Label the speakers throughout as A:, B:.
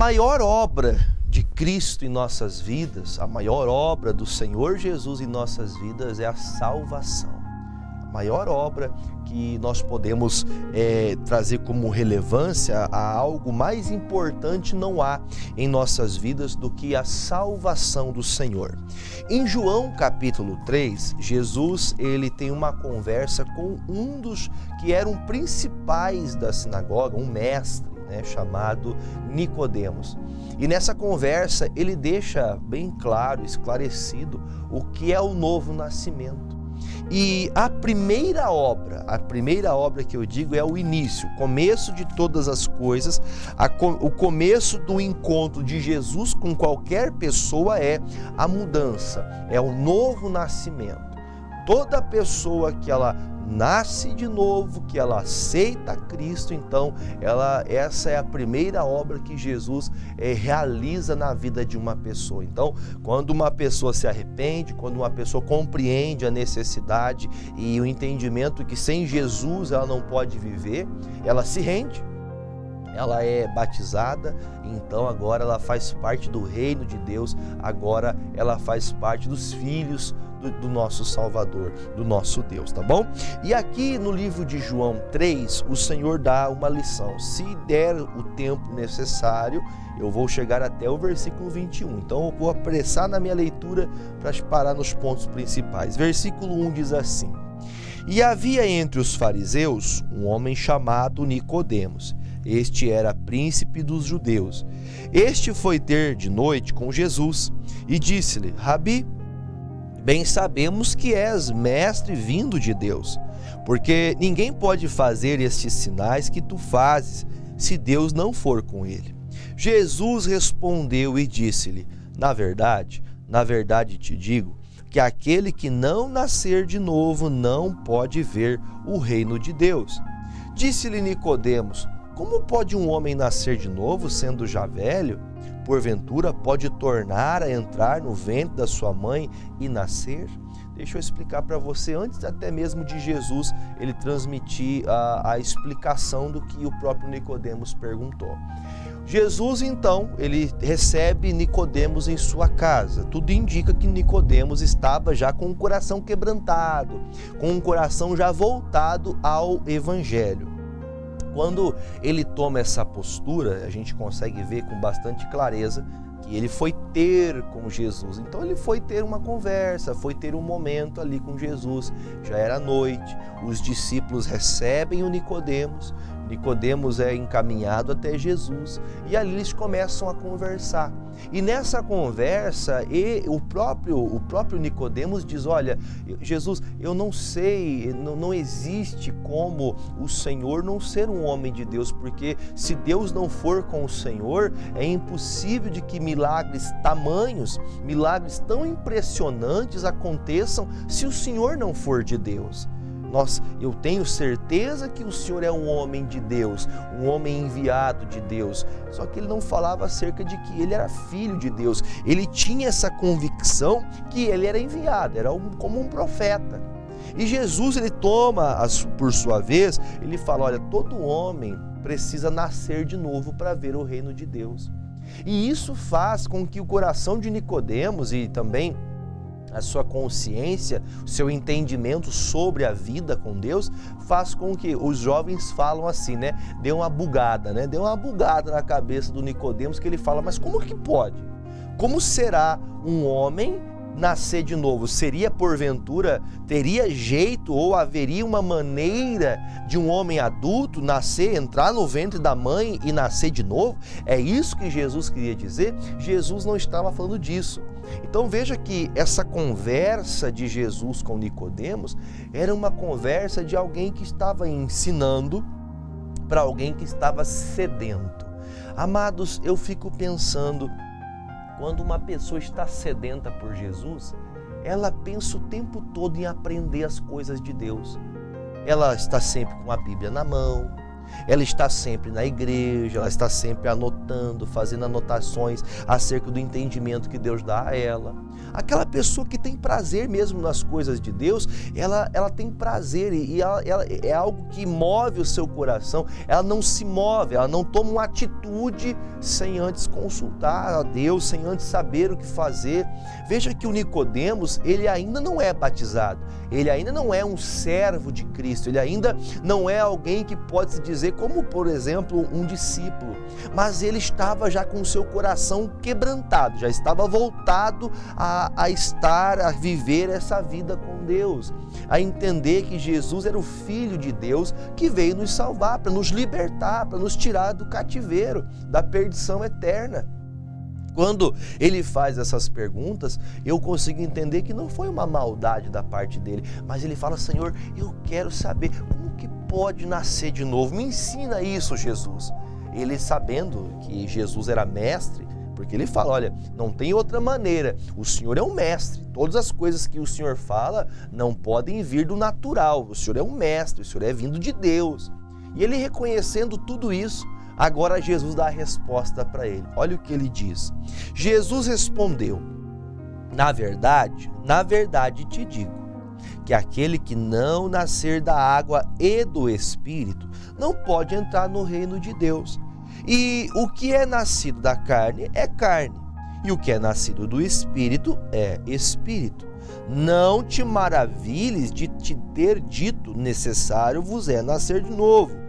A: maior obra de Cristo em nossas vidas, a maior obra do Senhor Jesus em nossas vidas é a salvação. A maior obra que nós podemos trazer como relevância, a algo mais importante não há em nossas vidas do que a salvação do Senhor. Em João capítulo 3, Jesus ele tem uma conversa com um dos que eram principais da sinagoga, um mestre, chamado Nicodemos. E nessa conversa ele deixa bem claro, esclarecido o que é o novo nascimento. E a primeira obra que eu digo é o início, o começo de todas as coisas, o começo do encontro de Jesus com qualquer pessoa é a mudança, é o novo nascimento. Toda pessoa que ela nasce de novo, que ela aceita Cristo, então essa é a primeira obra que Jesus realiza na vida de uma pessoa. Então, quando uma pessoa se arrepende, quando uma pessoa compreende a necessidade e o entendimento que sem Jesus ela não pode viver, ela se rende, ela é batizada, então agora ela faz parte do reino de Deus, agora ela faz parte dos filhos do nosso Salvador, do nosso Deus, tá bom? E aqui no livro de João 3, o Senhor dá uma lição. Se der o tempo necessário, eu vou chegar até o versículo 21. Então eu vou apressar na minha leitura para parar nos pontos principais. Versículo 1 diz assim: E havia entre os fariseus um homem chamado Nicodemos. Este era príncipe dos judeus. Este foi ter de noite com Jesus e disse-lhe: Rabi, bem sabemos que és mestre vindo de Deus, porque ninguém pode fazer estes sinais que tu fazes, se Deus não for com ele. Jesus respondeu e disse-lhe: na verdade te digo, que aquele que não nascer de novo não pode ver o reino de Deus. Disse-lhe Nicodemos: como pode um homem nascer de novo, sendo já velho? Porventura pode tornar a entrar no ventre da sua mãe e nascer? Deixa eu explicar para você, antes até mesmo de Jesus ele transmitir a explicação do que o próprio Nicodemos perguntou. Jesus então, ele recebe Nicodemos em sua casa. Tudo indica que Nicodemos estava já com o coração quebrantado, com um coração já voltado ao Evangelho. Quando ele toma essa postura, a gente consegue ver com bastante clareza que ele foi ter com Jesus. Então ele foi ter uma conversa, foi ter um momento ali com Jesus. Já era noite, os discípulos recebem o Nicodemos. Nicodemos é encaminhado até Jesus e ali eles começam a conversar. E nessa conversa, o próprio Nicodemos diz: olha, Jesus, eu não sei, não existe como o Senhor não ser um homem de Deus, porque se Deus não for com o Senhor, é impossível de que milagres tamanhos, milagres tão impressionantes aconteçam se o Senhor não for de Deus. Eu tenho certeza que o Senhor é um homem de Deus, um homem enviado de Deus. Só que ele não falava acerca de que ele era filho de Deus. Ele tinha essa convicção que ele era enviado, era como um profeta. E Jesus, ele toma, por sua vez, ele fala: olha, todo homem precisa nascer de novo para ver o reino de Deus. E isso faz com que o coração de Nicodemos e também a sua consciência, o seu entendimento sobre a vida com Deus, faz com que os jovens falam assim, Deu uma bugada na cabeça do Nicodemos, que ele fala: mas como que pode? Como será um homem nascer de novo? Seria porventura, teria jeito ou haveria uma maneira de um homem adulto nascer, entrar no ventre da mãe e nascer de novo? É isso que Jesus queria dizer? Jesus não estava falando disso. Então veja que essa conversa de Jesus com Nicodemos era uma conversa de alguém que estava ensinando para alguém que estava sedento. Amados, eu fico pensando, quando uma pessoa está sedenta por Jesus, ela pensa o tempo todo em aprender as coisas de Deus. Ela está sempre com a Bíblia na mão, Ela está sempre na igreja, ela está sempre anotando, fazendo anotações acerca do entendimento que Deus dá a ela. Aquela pessoa que tem prazer mesmo nas coisas de Deus, ela tem prazer e ela é algo que move o seu coração. Ela não se move, ela não toma uma atitude sem antes consultar a Deus, sem antes saber o que fazer. Veja que o Nicodemos, ele ainda não é batizado, ele ainda não é um servo de Cristo, ele ainda não é alguém que pode se dizer como, por exemplo, um discípulo, mas ele estava já com o seu coração quebrantado, já estava voltado a viver essa vida com Deus, a entender que Jesus era o Filho de Deus que veio nos salvar, para nos libertar, para nos tirar do cativeiro, da perdição eterna. Quando ele faz essas perguntas, eu consigo entender que não foi uma maldade da parte dele, mas ele fala: Senhor, eu quero saber como que pode nascer de novo, me ensina isso, Jesus. Ele, sabendo que Jesus era mestre, porque ele fala: olha, não tem outra maneira, o Senhor é um mestre, todas as coisas que o Senhor fala não podem vir do natural, o Senhor é um mestre, o Senhor é vindo de Deus. E ele, reconhecendo tudo isso, agora Jesus dá a resposta para ele. Olha o que ele diz. Jesus respondeu: na verdade te digo, que aquele que não nascer da água e do Espírito não pode entrar no reino de Deus. E o que é nascido da carne é carne, e o que é nascido do Espírito é Espírito. Não te maravilhes de te ter dito: necessário vos é nascer de novo.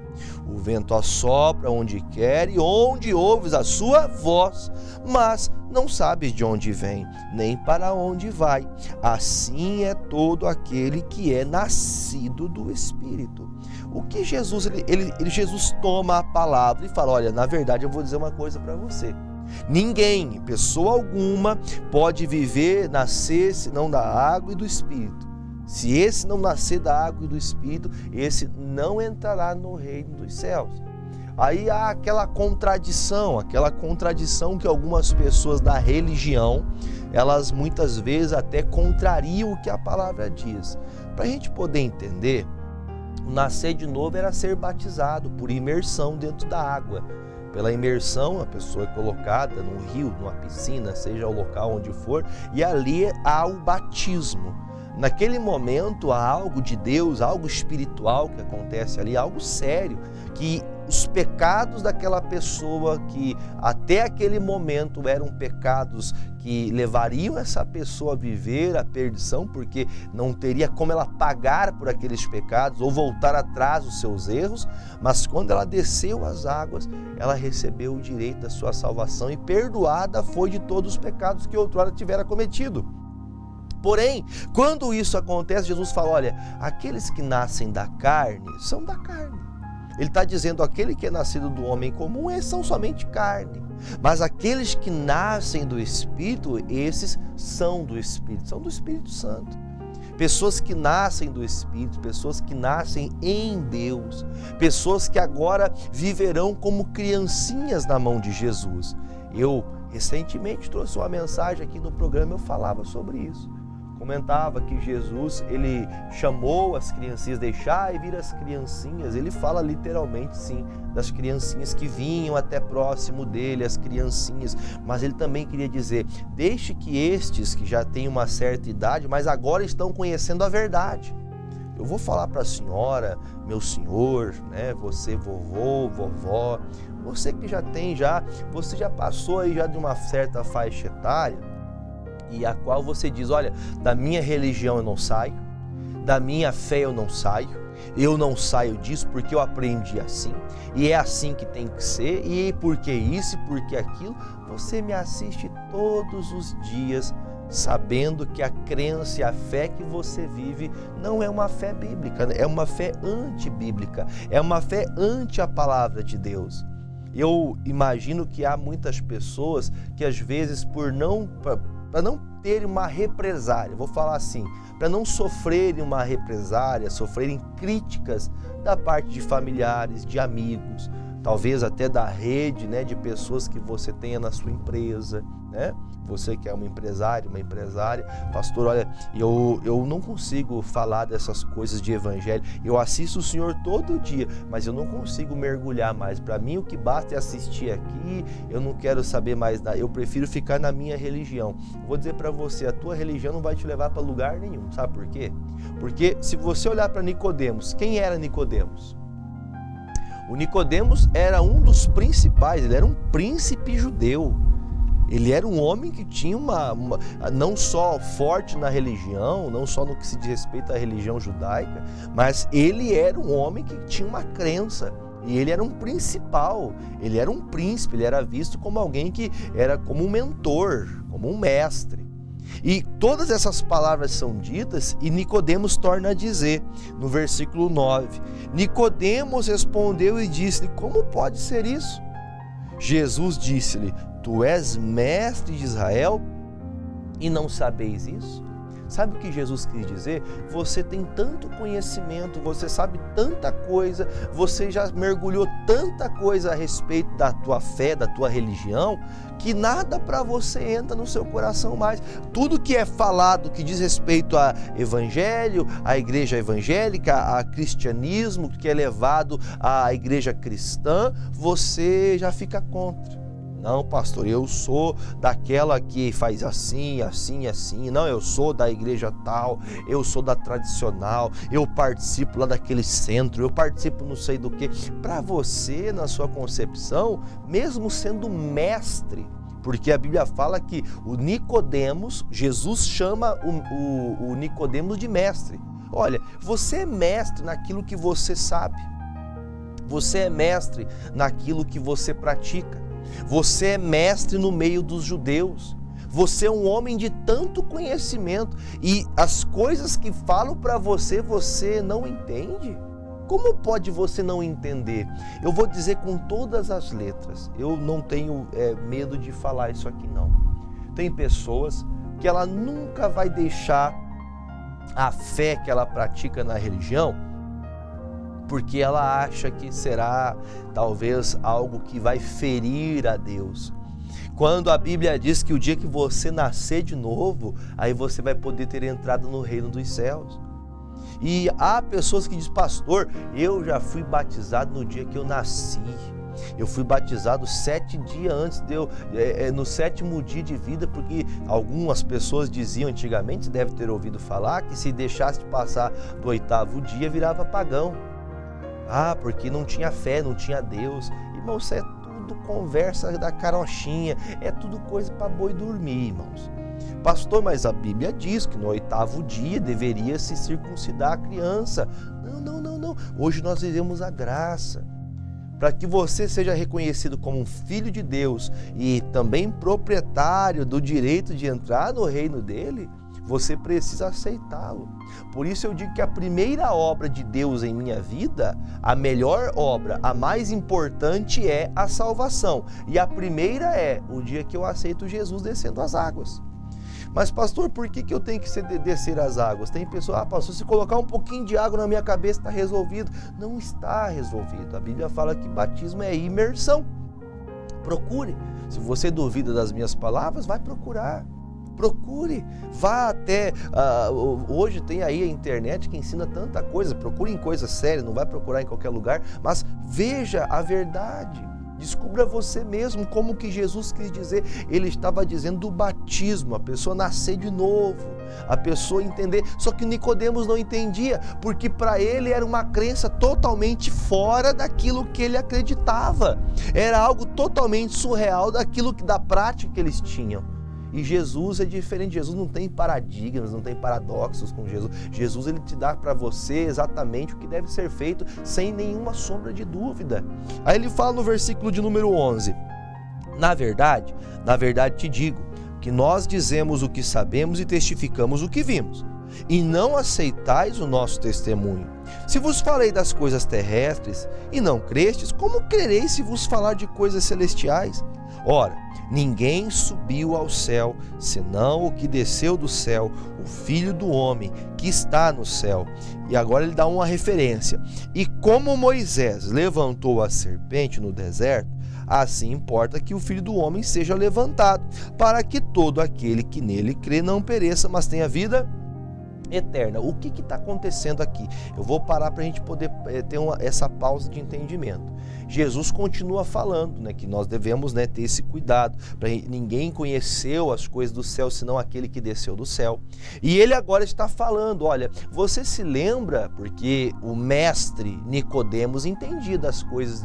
A: O vento assopra onde quer e onde ouves a sua voz, mas não sabes de onde vem, nem para onde vai. Assim é todo aquele que é nascido do Espírito. O que Jesus, Jesus toma a palavra e fala: olha, na verdade eu vou dizer uma coisa para você. Ninguém, pessoa alguma, pode nascer senão da água e do Espírito. Se esse não nascer da água e do Espírito, esse não entrará no reino dos céus. Aí há aquela contradição que algumas pessoas da religião, elas muitas vezes até contrariam o que a palavra diz. Para a gente poder entender, nascer de novo era ser batizado por imersão dentro da água. Pela imersão, a pessoa é colocada num rio, numa piscina, seja o local onde for, e ali há o batismo. Naquele momento há algo de Deus, algo espiritual que acontece ali, algo sério, que os pecados daquela pessoa que até aquele momento eram pecados que levariam essa pessoa a viver a perdição, porque não teria como ela pagar por aqueles pecados ou voltar atrás dos seus erros, mas quando ela desceu as águas, ela recebeu o direito da sua salvação e perdoada foi de todos os pecados que outrora tivera cometido. Porém, quando isso acontece, Jesus fala: olha, aqueles que nascem da carne são da carne. Ele está dizendo: aquele que é nascido do homem comum, esses são somente carne. Mas aqueles que nascem do Espírito, esses são do Espírito, são do Espírito Santo. Pessoas que nascem do Espírito, pessoas que nascem em Deus, pessoas que agora viverão como criancinhas na mão de Jesus. Eu recentemente trouxe uma mensagem aqui no programa, eu falava sobre isso. Comentava que Jesus, ele chamou as criancinhas, deixai vir as criancinhas. Ele fala literalmente, sim, das criancinhas que vinham até próximo dele, as criancinhas. Mas ele também queria dizer: deixe que estes que já têm uma certa idade, mas agora estão conhecendo a verdade. Eu vou falar para a senhora, meu senhor, né? Você, vovô, vovó, você que você já passou aí já de uma certa faixa etária, e a qual você diz: olha, da minha religião eu não saio, da minha fé eu não saio disso porque eu aprendi assim, e é assim que tem que ser, e porque isso e porque aquilo. Você me assiste todos os dias sabendo que a crença e a fé que você vive não é uma fé bíblica, é uma fé antibíblica, é uma fé anti a palavra de Deus. Eu imagino que há muitas pessoas que às vezes para não terem uma represália, vou falar assim, para não sofrerem uma represália, sofrerem críticas da parte de familiares, de amigos, talvez até da rede, né, de pessoas que você tenha na sua empresa, né? Você que é um empresário, uma empresária, pastor, olha, eu não consigo falar dessas coisas de evangelho, eu assisto o senhor todo dia, mas eu não consigo mergulhar mais, para mim o que basta é assistir aqui, eu não quero saber mais nada, eu prefiro ficar na minha religião. Vou dizer para você, a tua religião não vai te levar para lugar nenhum, sabe por quê? Porque se você olhar para Nicodemos, quem era Nicodemos? O Nicodemos era um dos principais, ele era um príncipe judeu. Ele era um homem que tinha não só forte na religião, não só no que se diz respeito à religião judaica, mas ele era um homem que tinha uma crença. E ele era um principal, ele era um príncipe, ele era visto como alguém que era como um mentor, como um mestre. E todas essas palavras são ditas e Nicodemos torna a dizer, no versículo 9, Nicodemos respondeu e disse-lhe, como pode ser isso? Jesus disse-lhe, tu és mestre de Israel e não sabeis isso? Sabe o que Jesus quis dizer? Você tem tanto conhecimento, você sabe tanta coisa, você já mergulhou tanta coisa a respeito da tua fé, da tua religião, que nada para você entra no seu coração mais. Tudo que é falado, que diz respeito a evangelho, a igreja evangélica, a cristianismo, que é levado à igreja cristã, você já fica contra. Não, pastor, eu sou daquela que faz assim, assim, assim. Não, eu sou da igreja tal, eu sou da tradicional, eu participo lá daquele centro, eu participo não sei do que. Para você, na sua concepção, mesmo sendo mestre, porque a Bíblia fala que o Nicodemos, Jesus chama o Nicodemos de mestre. Olha, você é mestre naquilo que você sabe. Você é mestre naquilo que você pratica. Você é mestre no meio dos judeus. Você é um homem de tanto conhecimento e as coisas que falam para você, você não entende? Como pode você não entender? Eu vou dizer com todas as letras. Eu não tenho medo de falar isso aqui, não. Tem pessoas que ela nunca vai deixar a fé que ela pratica na religião porque ela acha que será talvez algo que vai ferir a Deus. Quando a Bíblia diz que o dia que você nascer de novo, aí você vai poder ter entrado no reino dos céus. E há pessoas que dizem, pastor, eu já fui batizado no dia que eu nasci. Eu fui batizado 7 dias antes de no 7º dia de vida, porque algumas pessoas diziam antigamente, você deve ter ouvido falar, que se deixasse de passar do 8º dia, virava pagão. Ah, porque não tinha fé, não tinha Deus. Irmão, isso é tudo conversa da carochinha, é tudo coisa para boi dormir, irmãos. Pastor, mas a Bíblia diz que no 8º dia deveria se circuncidar a criança. Não. Hoje nós vivemos a graça. Para que você seja reconhecido como um filho de Deus e também proprietário do direito de entrar no reino dele, você precisa aceitá-lo. Por isso eu digo que a primeira obra de Deus em minha vida, a melhor obra, a mais importante é a salvação. E a primeira é o dia que eu aceito Jesus descendo as águas. Mas pastor, por que eu tenho que descer as águas? Tem pessoa, pastor, se colocar um pouquinho de água na minha cabeça está resolvido. Não está resolvido. A Bíblia fala que batismo é imersão. Procure. Se você duvida das minhas palavras, vai procurar. Procure, vá até, hoje tem aí a internet que ensina tanta coisa, procure em coisa séria, não vai procurar em qualquer lugar, mas veja a verdade, descubra você mesmo como que Jesus quis dizer. Ele estava dizendo do batismo, a pessoa nascer de novo, a pessoa entender, só que Nicodemos não entendia, porque para ele era uma crença totalmente fora daquilo que ele acreditava, era algo totalmente surreal da prática que eles tinham. E Jesus é diferente, Jesus não tem paradigmas, não tem paradoxos com Jesus. Jesus ele te dá para você exatamente o que deve ser feito sem nenhuma sombra de dúvida. Aí ele fala no versículo de número 11, na verdade te digo, que nós dizemos o que sabemos e testificamos o que vimos, e não aceitais o nosso testemunho. Se vos falei das coisas terrestres e não crestes, como crereis se vos falar de coisas celestiais? Ora, Ninguém subiu ao céu, senão o que desceu do céu, o Filho do Homem que está no céu. E agora ele dá uma referência. E como Moisés levantou a serpente no deserto, assim importa que o Filho do Homem seja levantado, para que todo aquele que nele crê não pereça, mas tenha vida eterna. O que está acontecendo aqui? Eu vou parar para a gente poder ter essa pausa de entendimento. Jesus continua falando, né, que nós devemos, né, ter esse cuidado. Ninguém conheceu as coisas do céu, senão aquele que desceu do céu. E ele agora está falando, olha, você se lembra, porque o mestre Nicodemos entendia das coisas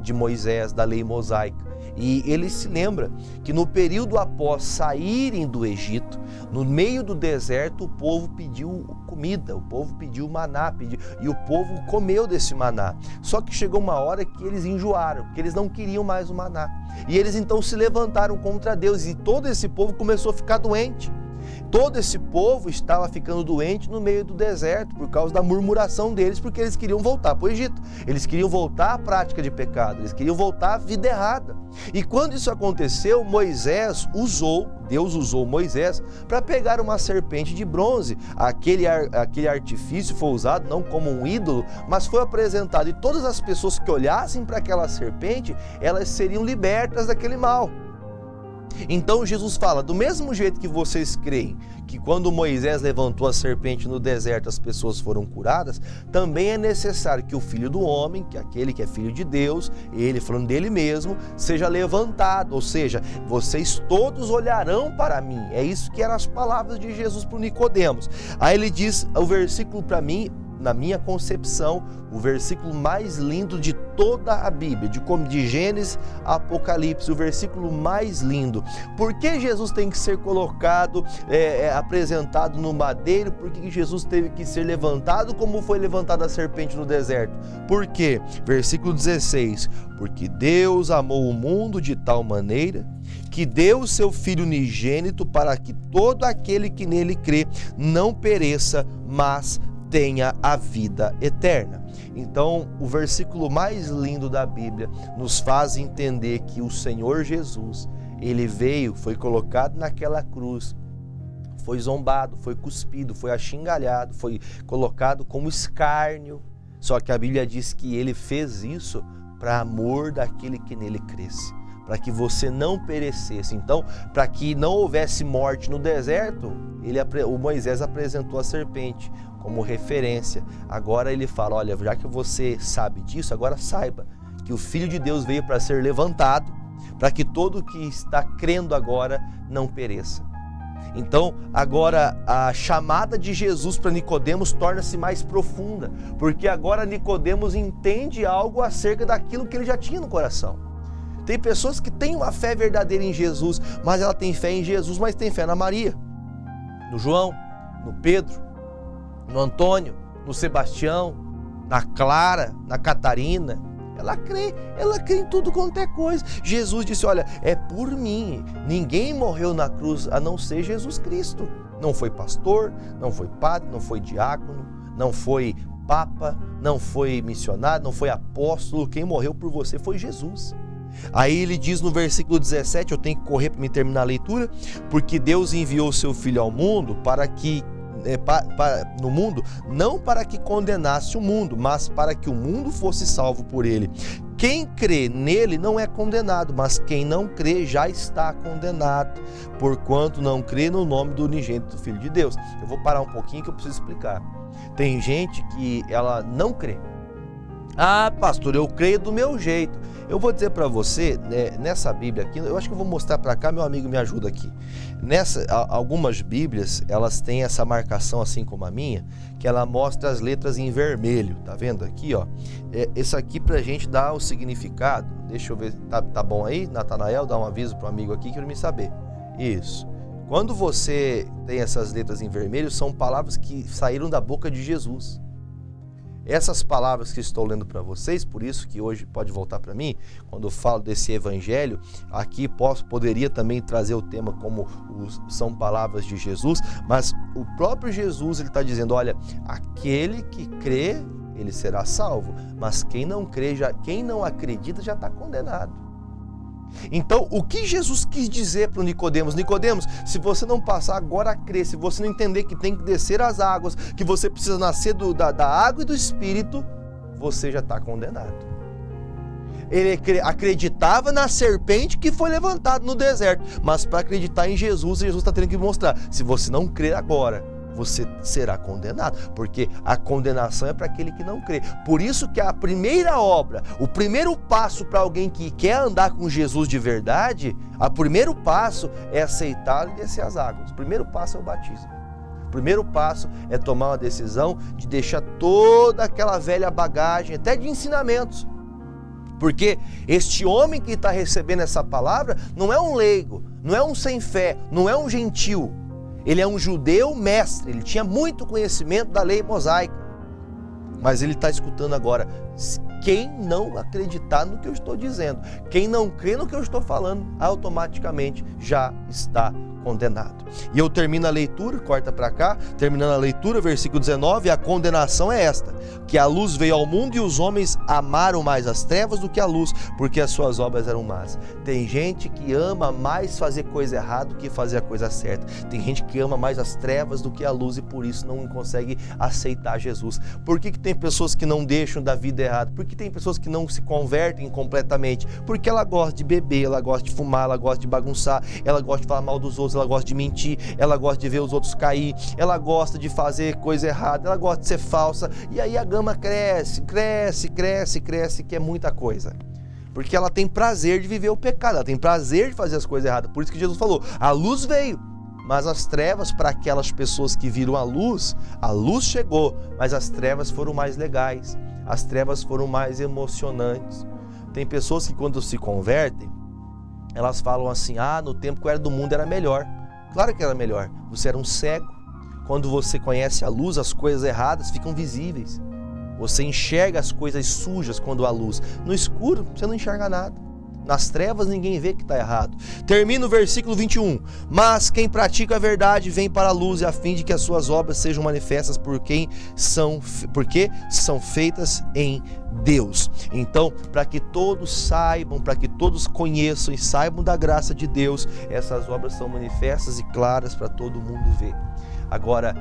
A: de Moisés, da lei mosaica. E ele se lembra que no período após saírem do Egito, no meio do deserto, o povo pediu comida, o povo pediu maná, e o povo comeu desse maná. Só que chegou uma hora que eles enjoaram, que eles não queriam mais o maná. E eles então se levantaram contra Deus e todo esse povo começou a ficar doente. Todo esse povo estava ficando doente no meio do deserto por causa da murmuração deles, porque eles queriam voltar para o Egito. Eles queriam voltar à prática de pecado, eles queriam voltar à vida errada. E quando isso aconteceu, Deus usou Moisés para pegar uma serpente de bronze. Aquele artifício foi usado não como um ídolo, mas foi apresentado. E todas as pessoas que olhassem para aquela serpente, elas seriam libertas daquele mal. Então Jesus fala, do mesmo jeito que vocês creem que quando Moisés levantou a serpente no deserto as pessoas foram curadas, também é necessário que o Filho do Homem, que é aquele que é Filho de Deus, ele falando dele mesmo, seja levantado, ou seja, vocês todos olharão para mim. É isso que eram as palavras de Jesus para o Nicodemos. Aí ele diz o versículo para mim, na minha concepção, o versículo mais lindo de toda a Bíblia, de Gênesis a Apocalipse, o versículo mais lindo. Por que Jesus tem que ser colocado, apresentado no madeiro? Por que Jesus teve que ser levantado como foi levantada a serpente no deserto? Por quê? Versículo 16, porque Deus amou o mundo de tal maneira que deu o seu Filho unigênito para que todo aquele que nele crê não pereça, mas tenha a vida eterna. Então, o versículo mais lindo da Bíblia nos faz entender que o Senhor Jesus, ele veio, foi colocado naquela cruz, foi zombado, foi cuspido, foi achingalhado, foi colocado como escárnio. Só que a Bíblia diz que ele fez isso para amor daquele que nele cresce, para que você não perecesse. Então, para que não houvesse morte no deserto, o Moisés apresentou a serpente como referência. Agora ele fala, olha, já que você sabe disso, agora saiba que o Filho de Deus veio para ser levantado, para que todo que está crendo agora não pereça. Então, agora a chamada de Jesus para Nicodemos torna-se mais profunda, porque agora Nicodemos entende algo acerca daquilo que ele já tinha no coração. Tem pessoas que têm uma fé verdadeira em Jesus, mas ela tem fé em Jesus, mas tem fé na Maria, no João, no Pedro, no Antônio, no Sebastião, na Clara, na Catarina. Ela crê em tudo quanto é coisa. Jesus disse, olha, é por mim, ninguém morreu na cruz a não ser Jesus Cristo. Não foi pastor, não foi padre, não foi diácono, não foi papa, não foi missionário, não foi apóstolo. Quem morreu por você foi Jesus. Aí ele diz no versículo 17, eu tenho que correr para me terminar a leitura, porque Deus enviou o seu Filho ao mundo no mundo, não para que condenasse o mundo, mas para que o mundo fosse salvo por ele. Quem crê nele não é condenado, mas quem não crê já está condenado, porquanto não crê no nome do unigênito do Filho de Deus. Eu vou parar um pouquinho que eu preciso explicar. Tem gente que ela não crê. Ah, pastor, eu creio do meu jeito. Eu vou dizer para você, nessa Bíblia aqui, eu acho que eu vou mostrar para cá, meu amigo me ajuda aqui. Algumas Bíblias, elas têm essa marcação assim como a minha, que ela mostra as letras em vermelho, tá vendo aqui, ó? Esse aqui pra gente dar o significado, deixa eu ver, tá bom aí? Natanael, dá um aviso pro amigo aqui que ele me saber. Isso. Quando você tem essas letras em vermelho, são palavras que saíram da boca de Jesus. Essas palavras que estou lendo para vocês, por isso que hoje pode voltar para mim, quando eu falo desse evangelho, aqui poderia também trazer o tema como são palavras de Jesus, mas o próprio Jesus ele está dizendo, olha, aquele que crê, ele será salvo, mas quem não crê, quem não acredita já está condenado. Então, o que Jesus quis dizer para o Nicodemos? Nicodemos, se você não passar agora a crer, se você não entender que tem que descer as águas, que você precisa nascer da água e do Espírito, você já está condenado. Ele acreditava na serpente que foi levantada no deserto, mas para acreditar em Jesus, Jesus está tendo que mostrar, se você não crer agora, você será condenado, porque a condenação é para aquele que não crê. Por isso que a primeira obra, o primeiro passo para alguém que quer andar com Jesus de verdade, o primeiro passo é aceitá-lo e descer as águas. O primeiro passo é o batismo. O primeiro passo é tomar uma decisão de deixar toda aquela velha bagagem, até de ensinamentos. Porque este homem que está recebendo essa palavra não é um leigo, não é um sem fé, não é um gentil. Ele é um judeu mestre, ele tinha muito conhecimento da lei mosaica. Mas ele está escutando agora. Quem não acreditar no que eu estou dizendo, quem não crê no que eu estou falando, automaticamente já está condenado. E eu termino a leitura, corta para cá, terminando a leitura, versículo 19, a condenação é esta, que a luz veio ao mundo e os homens amaram mais as trevas do que a luz, porque as suas obras eram más. Tem gente que ama mais fazer coisa errada do que fazer a coisa certa. Tem gente que ama mais as trevas do que a luz e por isso não consegue aceitar Jesus. Por que tem pessoas que não deixam da vida errada? Por que tem pessoas que não se convertem completamente? Porque ela gosta de beber, ela gosta de fumar, ela gosta de bagunçar, ela gosta de falar mal dos outros, ela gosta de mentir, ela gosta de ver os outros cair, ela gosta de fazer coisa errada, ela gosta de ser falsa, e aí a gama cresce, que é muita coisa. Porque ela tem prazer de viver o pecado, ela tem prazer de fazer as coisas erradas. Por isso que Jesus falou, a luz veio, mas as trevas, para aquelas pessoas que viram a luz chegou, mas as trevas foram mais legais, as trevas foram mais emocionantes. Tem pessoas que quando se convertem, elas falam assim, no tempo que eu era do mundo era melhor. Claro que era melhor, você era um cego. Quando você conhece a luz, as coisas erradas ficam visíveis. Você enxerga as coisas sujas quando há luz. No escuro, você não enxerga nada. Nas trevas, ninguém vê que está errado. Termina o versículo 21. Mas quem pratica a verdade vem para a luz, a fim de que as suas obras sejam manifestas porque são feitas em Deus. Então, para que todos saibam, para que todos conheçam e saibam da graça de Deus, essas obras são manifestas e claras para todo mundo ver. Agora,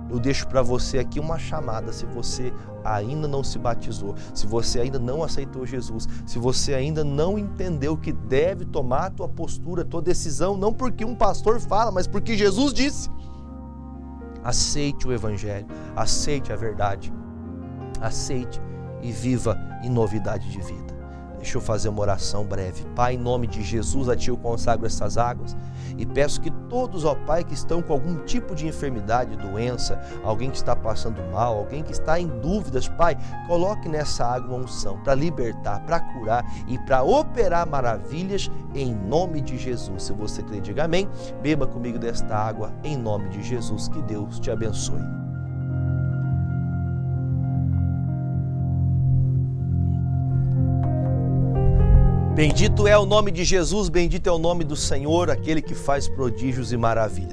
A: eu deixo para você aqui uma chamada, se você ainda não se batizou, se você ainda não aceitou Jesus, se você ainda não entendeu que deve tomar a tua postura, a tua decisão, não porque um pastor fala, mas porque Jesus disse. Aceite o Evangelho, aceite a verdade, aceite e viva em novidade de vida. Deixa eu fazer uma oração breve. Pai, em nome de Jesus, a Ti eu consagro essas águas e peço que todos, ó Pai, que estão com algum tipo de enfermidade, doença, alguém que está passando mal, alguém que está em dúvidas, Pai, coloque nessa água uma unção para libertar, para curar e para operar maravilhas em nome de Jesus. Se você crê, diga amém. Beba comigo desta água em nome de Jesus. Que Deus te abençoe. Bendito é o nome de Jesus, bendito é o nome do Senhor, aquele que faz prodígios e maravilhas.